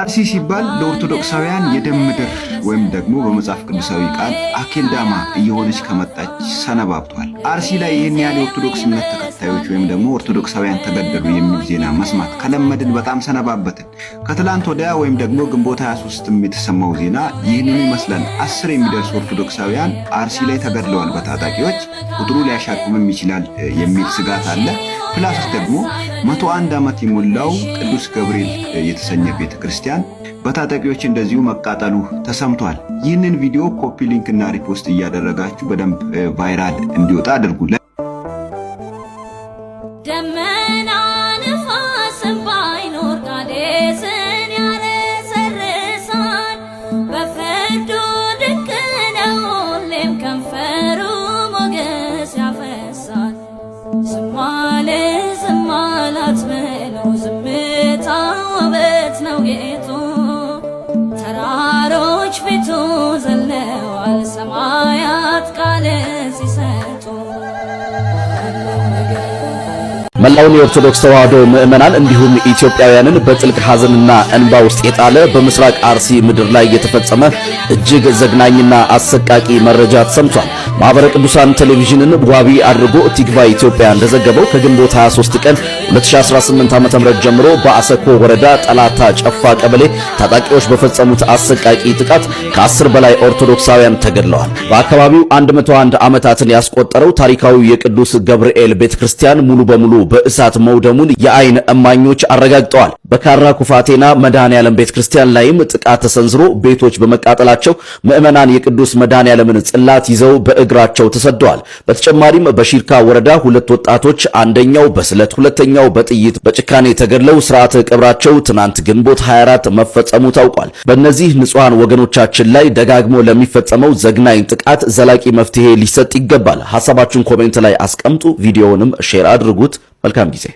አርሲ ሲባል ለኦርቶዶክሳውያን የደም ምድር ወይም ደግሞ በመጽሐፍ ቅዱሳዊ ቃል አኬልዳማ እየሆነች ከመጣች ሰነባብቷል። አርሲ ላይ ይህን ያህል የኦርቶዶክስ እምነት ተከታዮች ወይም ደግሞ ኦርቶዶክሳውያን ተገደሉ የሚል ዜና መስማት ከለመድን በጣም ሰነባበትን። ከትላንት ወዲያ ወይም ደግሞ ግንቦት 23 የተሰማው ዜና ይህንን ይመስላል። 10 የሚደርሱ ኦርቶዶክሳውያን አርሲ ላይ ተገድለዋል በታጣቂዎች። ቁጥሩ ሊያሻቅብም ይችላል የሚል ስጋት አለ። ፕላስ ደግሞ 101 ዓመት የሞላው ቅዱስ ገብርኤል የተሰኘ ቤተክርስቲያን በታጣቂዎች እንደዚሁ መቃጠሉ ተሰምቷል። ይህንን ቪዲዮ ኮፒ ሊንክ እና ሪፖስት እያደረጋችሁ በደንብ ቫይራል እንዲወጣ አድርጉ። ደመና ነፋስም ባይኖር ቃዴስን ያረሰርሳል። በፍርዱ ድንቅ ነው ሁሌም ከንፈሩ ሞገስ ያፈሳል። ዝም አላት ብለው ዝምታ ውበት ነው ጌጡ። ተራሮች ፊቱ ዘለዋል ሰማያት ቃል ሲሰጡ። መላውን የኦርቶዶክስ ተዋሕዶ ምዕመናን እንዲሁም ኢትዮጵያውያንን በጥልቅ ሐዘንና እንባ ውስጥ የጣለ በምስራቅ አርሲ ምድር ላይ የተፈጸመ እጅግ ዘግናኝና አሰቃቂ መረጃ ተሰምቷል። ማህበረ ቅዱሳን ቴሌቪዥንን ዋቢ አድርጎ ቲግቫ ኢትዮጵያ እንደዘገበው ከግንቦት 23 ቀን 2018 ዓ.ም ጀምሮ በአሰኮ ወረዳ ጠላታ ጨፋ ቀበሌ ታጣቂዎች በፈጸሙት አሰቃቂ ጥቃት ከ10 በላይ ኦርቶዶክሳውያን ተገድለዋል። በአካባቢው 101 ዓመታትን ያስቆጠረው ታሪካዊ የቅዱስ ገብርኤል ቤተክርስቲያን ሙሉ በሙሉ በእሳት መውደሙን የአይን እማኞች አረጋግጠዋል። በካራ ኩፋቴና መድኃኔዓለም ቤተክርስቲያን ላይም ጥቃት ተሰንዝሮ ቤቶች በመቃጠላቸው ምዕመናን የቅዱስ መድኃኔዓለምን ጽላት ይዘው በእግራቸው ተሰደዋል። በተጨማሪም በሺርካ ወረዳ 2 ወጣቶች አንደኛው በስለት ሁለተኛው በጥይት በጭካኔ ተገድለው ስርዓተ ቀብራቸው ትናንት ግንቦት 24 መፈጸሙ ታውቋል። በእነዚህ ንጹሃን ወገኖቻችን ላይ ደጋግሞ ለሚፈጸመው ዘግናኝ ጥቃት ዘላቂ መፍትሄ ሊሰጥ ይገባል። ሐሳባችሁን ኮሜንት ላይ አስቀምጡ። ቪዲዮውንም ሼር አድርጉት። መልካም ጊዜ።